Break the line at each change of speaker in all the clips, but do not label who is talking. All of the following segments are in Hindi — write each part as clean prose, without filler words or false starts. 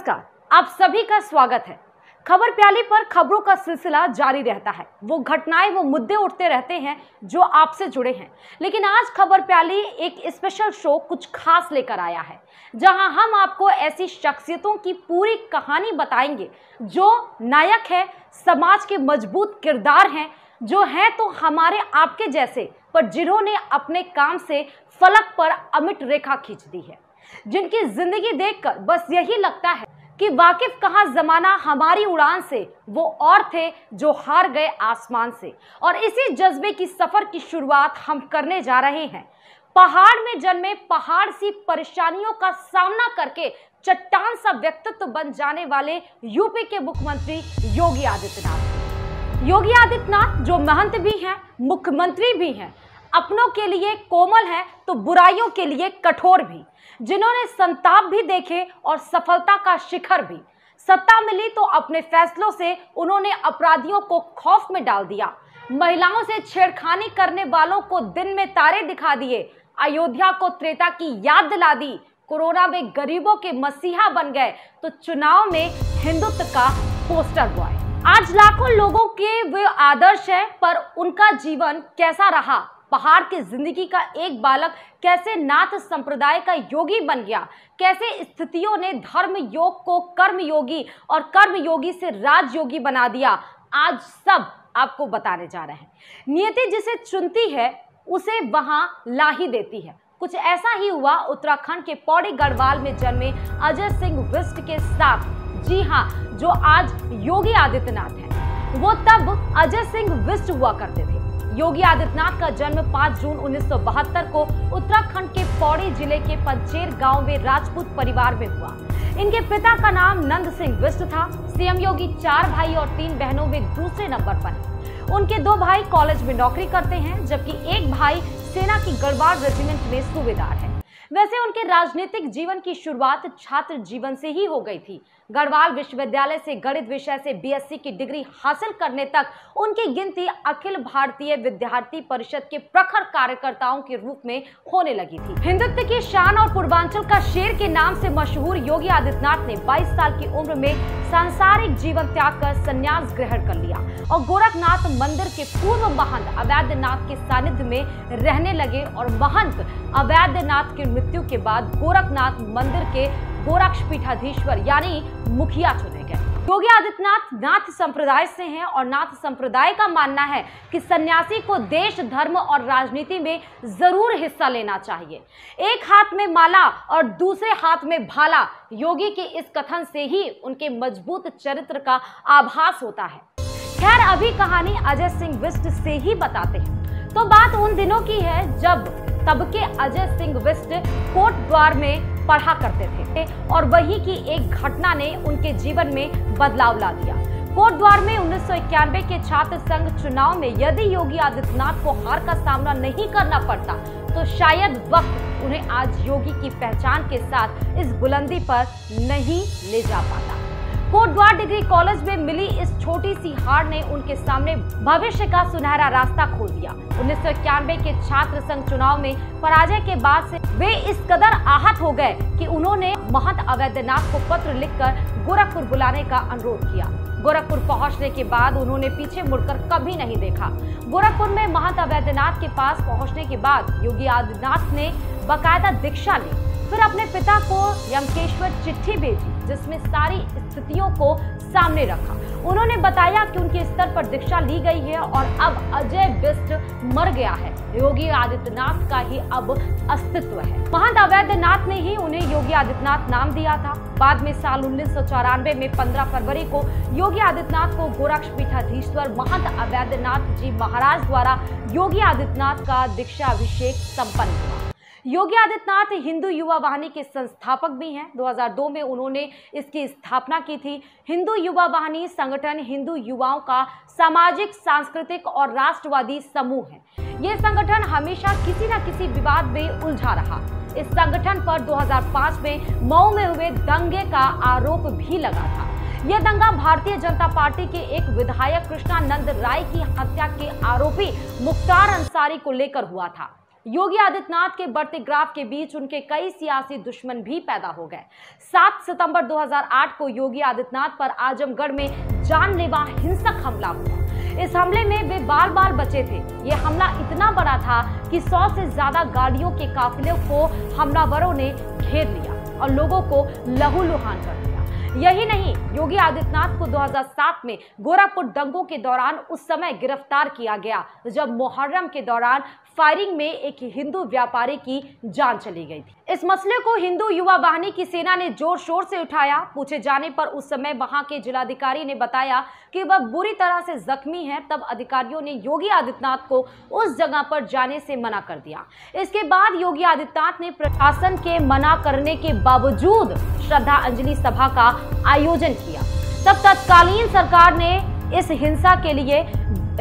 नमस्कार, आप सभी का स्वागत है। खबर प्याली पर खबरों का सिलसिला जारी रहता है। वो घटनाएं, वो मुद्दे उठते रहते हैं जो आपसे जुड़े हैं। लेकिन आज खबर प्याली एक स्पेशल शो कुछ खास लेकर आया है, जहां हम आपको ऐसी शख्सियतों की पूरी कहानी बताएंगे जो नायक है, समाज के मजबूत किरदार हैं, जो हैं तो हमारे आपके जैसे, पर जिन्होंने अपने काम से फलक पर अमिट रेखा खींच दी है, जिनकी जिंदगी देखकर बस यही लगता है कि वाकिफ कहाँ जमाना हमारी उड़ान से, वो और थे जो हार गए आसमान से। और इसी जज्बे की सफर की शुरुआत हम करने जा रहे हैं। पहाड़ में जन्मे, पहाड़ सी परेशानियों का सामना करके चट्टान सा व्यक्तित्व बन जाने वाले यूपी के मुख्यमंत्री योगी आदित्यनाथ। योगी आदित्यनाथ जो महंत भी हैं, मुख्यमंत्री भी हैं, अपनों के लिए कोमल है तो बुराइयों के लिए कठोर भी, जिन्होंने संताप भी देखे और सफलता का शिखर भी। सत्ता मिली तो अपने फैसलों से उन्होंने अपराधियों को खौफ में डाल दिया, महिलाओं से छेड़खानी करने वालों को दिन में तारे दिखा दिए, अयोध्या को त्रेता की याद दिला दी, कोरोना में गरीबों के मसीहा बन गए तो चुनाव में हिंदुत्व का पोस्टर बॉय। आज लाखों लोगों के वे आदर्श है, पर उनका जीवन कैसा रहा? पहाड़ की जिंदगी का एक बालक कैसे नाथ संप्रदाय का योगी बन गया? कैसे स्थितियों ने धर्म योग को कर्म योगी और कर्म योगी से राजयोगी बना दिया? आज सब आपको बताने जा रहे हैं। नियति जिसे चुनती है उसे वहां ला ही देती है। कुछ ऐसा ही हुआ उत्तराखंड के पौड़ी गढ़वाल में जन्मे अजय सिंह बिष्ट के साथ। जी हाँ, जो आज योगी आदित्यनाथ हैं, वो तब अजय सिंह बिष्ट हुआ करते थे। योगी आदित्यनाथ का जन्म 5 जून 1972 को उत्तराखंड के पौड़ी जिले के पंचेर गांव में राजपूत परिवार में हुआ। इनके पिता का नाम नंद सिंह बिष्ट था। सीएम योगी 4 भाई और 3 बहनों में दूसरे नंबर पर है। उनके 2 भाई कॉलेज में नौकरी करते हैं, जबकि एक भाई सेना की गढ़वाल रेजिमेंट में सूबेदार है। वैसे उनके राजनीतिक जीवन की शुरुआत छात्र जीवन से ही हो गई थी। गढ़वाल विश्वविद्यालय से गणित विषय से बीएससी की डिग्री हासिल करने तक उनकी गिनती अखिल भारतीय विद्यार्थी परिषद के प्रखर कार्यकर्ताओं के रूप में होने लगी थी। हिंदुत्व की शान और पूर्वांचल का शेर के नाम से मशहूर योगी आदित्यनाथ ने 22 साल की उम्र में सांसारिक जीवन त्याग कर संन्यास ग्रहण कर लिया और गोरखनाथ मंदिर के पूर्व महंत अवैधनाथ के सानिध्य में रहने लगे। और महंत अवैधनाथ की मृत्यु के बाद गोरखनाथ मंदिर के गोरक्षपीठाधीश्वर यानी मुखिया चुने गए। योगी आदित्यनाथ नाथ संप्रदाय से हैं और नाथ संप्रदाय का मानना है कि सन्यासी को देश, धर्म और राजनीति में जरूर हिस्सा लेना चाहिए। एक हाथ में माला और दूसरे हाथ में भाला, योगी के इस कथन से ही उनके मजबूत चरित्र का आभास होता है। खैर, अभी कहानी अजय सिंह बिष्ट से ही बताते हैं। तो बात उन दिनों की है जब तब के अजय सिंह बिष्ट कोट द्वार में पढ़ा करते थे और वहीं की एक घटना ने उनके जीवन में बदलाव ला दिया। कोट द्वार में 1991 के छात्र संघ चुनाव में यदि योगी आदित्यनाथ को हार का सामना नहीं करना पड़ता तो शायद वक्त उन्हें आज योगी की पहचान के साथ इस बुलंदी पर नहीं ले जा पाता। कोट द्वार डिग्री कॉलेज में मिली इस छोटी सी हार ने उनके सामने भविष्य का सुनहरा रास्ता खोल दिया। 1991 के छात्र संघ चुनाव में पराजय के बाद से वे इस कदर आहत हो गए कि उन्होंने महंत अवैधनाथ को पत्र लिखकर गोरखपुर बुलाने का अनुरोध किया। गोरखपुर पहुंचने के बाद उन्होंने पीछे मुड़कर कभी नहीं देखा। गोरखपुर में महंत अवैधनाथ के पास पहुंचने के बाद योगी आदित्यनाथ ने बाकायदा दीक्षा ली। फिर अपने पिता को यमकेश्वर चिट्ठी भेजी, जिसमें सारी स्थितियों को सामने रखा। उन्होंने बताया कि उनके स्तर पर दीक्षा ली गई है और अब अजय बिष्ट मर गया है, योगी आदित्यनाथ का ही अब अस्तित्व है। महंत अवैधनाथ ने ही उन्हें योगी आदित्यनाथ नाम दिया था। बाद में साल 1994 में 15 फरवरी को योगी आदित्यनाथ को गोरक्षपीठाधीश्वर महंत अवैधनाथ जी महाराज द्वारा योगी आदित्यनाथ का दीक्षाभिषेक संपन्न हुआ। योगी आदित्यनाथ हिंदू युवा वाहिनी के संस्थापक भी हैं। 2002 में उन्होंने इसकी स्थापना की थी। हिंदू युवा वाहिनी संगठन हिंदू युवाओं का सामाजिक, सांस्कृतिक और राष्ट्रवादी समूह है। ये संगठन हमेशा किसी न किसी विवाद में उलझा रहा। इस संगठन पर 2005 में मऊ में हुए दंगे का आरोप भी लगा था। यह दंगा भारतीय जनता पार्टी के एक विधायक कृष्णानंद राय की हत्या के आरोपी मुख्तार अंसारी को लेकर हुआ था। योगी आदित्यनाथ के बढ़ते ग्राफ के बीच उनके कई सियासी दुश्मन भी पैदा हो गए। 7 सितंबर 2008 को योगी आदित्यनाथ पर आजमगढ़ में जानलेवा हिंसक हमला हुआ। इस हमले में वे बाल बाल बचे थे। यह हमला इतना बड़ा था कि 100 से ज्यादा गाड़ियों के काफिले को हमलावरों ने घेर लिया और लोगों को लहूलुहान कर दिया। यही नहीं, योगी आदित्यनाथ को 2007 में गोरखपुर दंगों के दौरान उस समय गिरफ्तार किया गया जब मुहर्रम के दौरान फायरिंग में एक हिंदू व्यापारी की जान चली गई थी। इस मसले को हिंदू युवा वाहिनी की सेना ने जोर शोर से उठाया। पूछे जाने पर उस समय वहां के जिलाधिकारी ने बताया कि वह बुरी तरह से जख्मी है। तब अधिकारियों ने योगी आदित्यनाथ को उस जगह पर जाने से मना कर दिया। इसके बाद योगी आदित्यनाथ ने प्रशासन के मना करने के बावजूद श्रद्धांजलि सभा का आयोजन किया। तब तत्कालीन सरकार ने इस हिंसा के लिए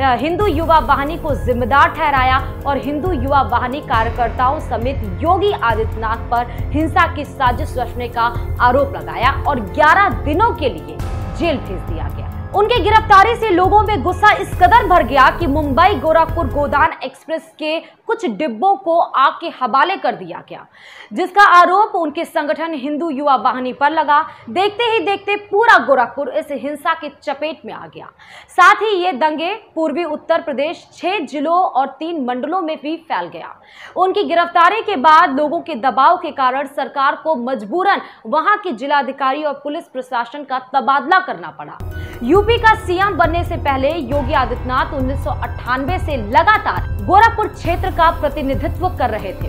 हिंदू युवा वाहिनी को जिम्मेदार ठहराया और हिंदू युवा वाहिनी कार्यकर्ताओं समेत योगी आदित्यनाथ पर हिंसा की साजिश रचने का आरोप लगाया और 11 दिनों के लिए जेल भेज दिया गया। उनके गिरफ्तारी से लोगों में गुस्सा इस कदर भर गया कि मुंबई गोरखपुर गोदान एक्सप्रेस के कुछ डिब्बों को आग के हवाले कर दिया गया, जिसका आरोप उनके संगठन हिंदू युवा वाहिनी पर लगा। देखते ही देखते पूरा गोरखपुर इस हिंसा के चपेट में आ गया। साथ ही ये दंगे पूर्वी उत्तर प्रदेश 6 जिलों और 3 मंडलों में भी फैल गया। उनकी गिरफ्तारी के बाद लोगों के दबाव के कारण सरकार को मजबूरन वहां के जिलाधिकारी और पुलिस प्रशासन का तबादला करना पड़ा। यूपी का सीएम बनने से पहले योगी आदित्यनाथ 1998 से लगातार गोरखपुर क्षेत्र का प्रतिनिधित्व कर रहे थे।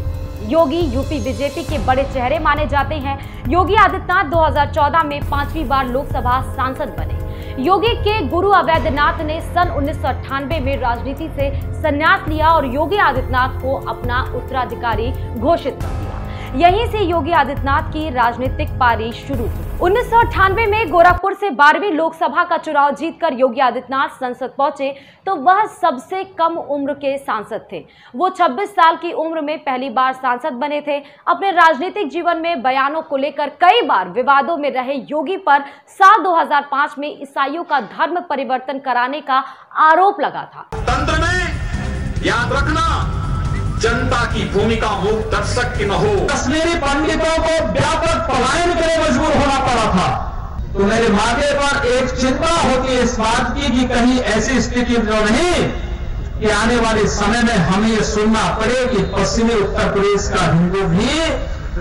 योगी यूपी बीजेपी के बड़े चेहरे माने जाते हैं। योगी आदित्यनाथ 2014 में 5वीं बार लोकसभा सांसद बने। योगी के गुरु अवैधनाथ ने सन 1998 में राजनीति से संन्यास लिया और योगी आदित्यनाथ को अपना उत्तराधिकारी घोषित कर दिया। यहीं से योगी आदित्यनाथ की राजनीतिक पारी शुरू हुई। 1998 में गोरखपुर से 12वीं लोकसभा का चुनाव जीतकर योगी आदित्यनाथ संसद पहुंचे तो वह सबसे कम उम्र के सांसद थे। वो 26 साल की उम्र में पहली बार सांसद बने थे। अपने राजनीतिक जीवन में बयानों को लेकर कई बार विवादों में रहे योगी पर साल 2005 में ईसाइयों का धर्म परिवर्तन कराने का आरोप लगा था।
तंत्र में याद रखना, जनता की भूमिका मूक दर्शक की न हो। कश्मीरी पंडितों को व्यापक पलायन के लिए मजबूर होना पड़ा था। तो मेरे माथे पर एक चिंता होती है इस बात की कि कहीं ऐसी स्थिति तो नहीं कि आने वाले समय में हमें ये सुनना पड़े कि पश्चिमी उत्तर प्रदेश का हिंदू भी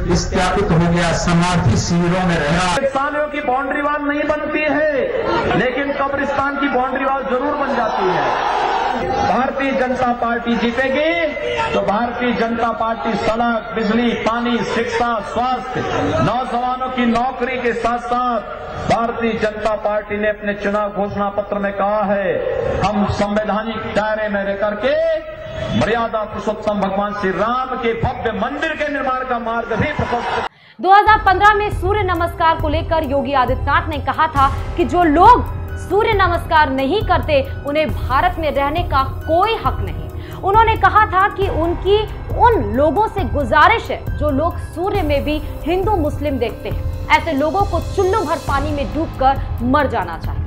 विस्थापित हो गया, समाधि शिविरों में रहा।
कब्रिस्तानियों की बाउंड्री वाल नहीं बनती है, लेकिन कब्रिस्तान की बाउंड्री वाल जरूर बन जाती है। भारतीय जनता पार्टी जीतेगी तो भारतीय जनता पार्टी सड़क, बिजली, पानी, शिक्षा, स्वास्थ्य, नौजवानों की नौकरी के साथ साथ भारतीय जनता पार्टी ने अपने चुनाव घोषणा पत्र में कहा है हम संवैधानिक दायरे में रह करके मर्यादा पुरुषोत्तम भगवान श्री राम के भव्य मंदिर के निर्माण का मार्ग भी प्रशस्त।
2015 में सूर्य नमस्कार को लेकर योगी आदित्यनाथ ने कहा था कि जो लोग सूर्य नमस्कार नहीं करते उन्हें भारत में रहने का कोई हक नहीं। उन्होंने कहा था कि उनकी उन लोगों से गुजारिश है जो लोग सूर्य में भी हिंदू मुस्लिम देखते हैं। ऐसे लोगों को चुल्लू भर पानी में डूबकर मर जाना चाहिए।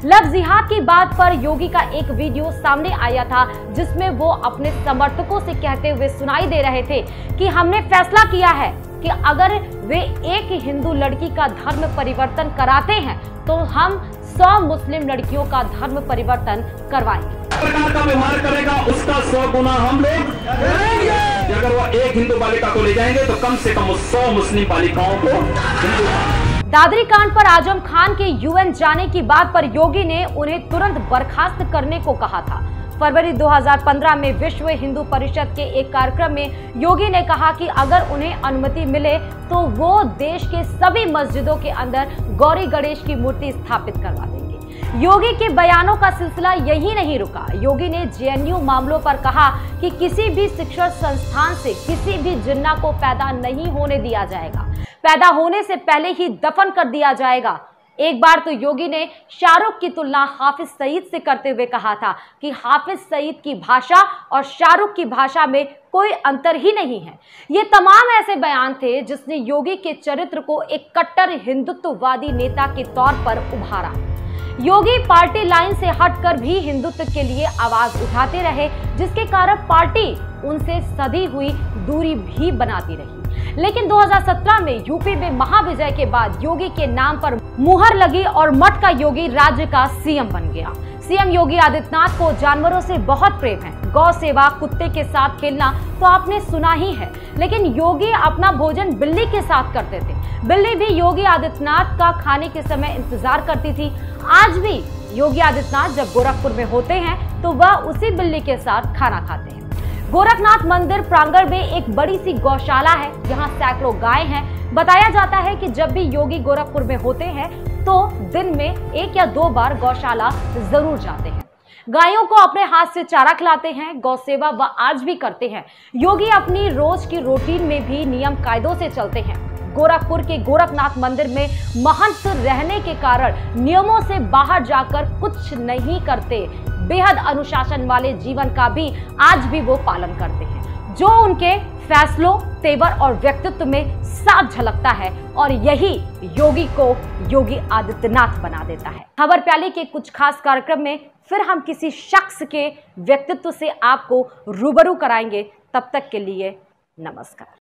लव जिहाद की बात पर योगी का एक वीडियो सामने आया था जिसमें वो अपने समर्थकों से कहते हुए सुनाई दे रहे थे कि हमने फैसला किया है कि अगर वे एक हिंदू लड़की का धर्म परिवर्तन कराते हैं तो हम 100 मुस्लिम लड़कियों का धर्म परिवर्तन करवाएंगे।
प्रकार का व्यवहार करेगा उसका 100 गुना हम लोग करेंगे। अगर वो एक हिंदू बालिका को ले जाएंगे तो कम से कम 100 मुस्लिम बालिकाओं को हिंदू।
दादरी कांड पर आजम खान के यूएन जाने की बात पर योगी ने उन्हें तुरंत बर्खास्त करने को कहा था। फरवरी 2015 में विश्व हिंदू परिषद के एक कार्यक्रम में योगी ने कहा कि अगर उन्हें अनुमति मिले तो वो देश के सभी मस्जिदों के अंदर गौरी गणेश की मूर्ति स्थापित करवा देंगे। योगी के बयानों का सिलसिला यही नहीं रुका। योगी ने जेएनयू मामलों पर कहा कि किसी भी शिक्षण संस्थान से किसी भी जिन्ना को पैदा नहीं होने दिया जाएगा, पैदा होने से पहले ही दफन कर दिया जाएगा। एक बार तो योगी ने शाहरुख की तुलना हाफिज सईद से करते हुए कहा था कि हाफिज सईद की भाषा और शाहरुख की भाषा में कोई अंतर ही नहीं है। ये तमाम ऐसे बयान थे जिसने योगी के चरित्र को एक कट्टर हिंदुत्ववादी नेता के तौर पर उभारा। योगी पार्टी लाइन से हटकर भी हिंदुत्व के लिए आवाज उठाते रहे, जिसके कारण पार्टी उनसे सधी हुई दूरी भी बनाती रही। लेकिन 2017 में यूपी में महाविजय के बाद योगी के नाम पर मुहर लगी और मठ का योगी राज्य का सीएम बन गया। सीएम योगी आदित्यनाथ को जानवरों से बहुत प्रेम है। गौ सेवा, कुत्ते के साथ खेलना तो आपने सुना ही है, लेकिन योगी अपना भोजन बिल्ली के साथ करते थे। बिल्ली भी योगी आदित्यनाथ का खाने के समय इंतजार करती थी। आज भी योगी आदित्यनाथ जब गोरखपुर में होते हैं तो वह उसी बिल्ली के साथ खाना खाते हैं। गोरखनाथ मंदिर प्रांगण में एक बड़ी सी गौशाला है, यहाँ सैकड़ों गाय हैं। बताया जाता है कि जब भी योगी गोरखपुर में होते हैं तो दिन में 1 या 2 बार गौशाला जरूर जाते हैं। गायों को अपने हाथ से चारा खिलाते हैं। गौ सेवा वह आज भी करते हैं। योगी अपनी रोज की रूटीन में भी नियम कायदों से चलते हैं। गोरखपुर के गोरखनाथ मंदिर में महंत रहने के कारण नियमों से बाहर जाकर कुछ नहीं करते। बेहद अनुशासन वाले जीवन का भी आज भी वो पालन करते हैं, जो उनके फैसलों, तेवर और व्यक्तित्व में साफ झलकता है, और यही योगी को योगी आदित्यनाथ बना देता है। खबर प्याली के कुछ खास कार्यक्रम में फिर हम किसी शख्स के व्यक्तित्व से आपको रूबरू कराएंगे। तब तक के लिए नमस्कार।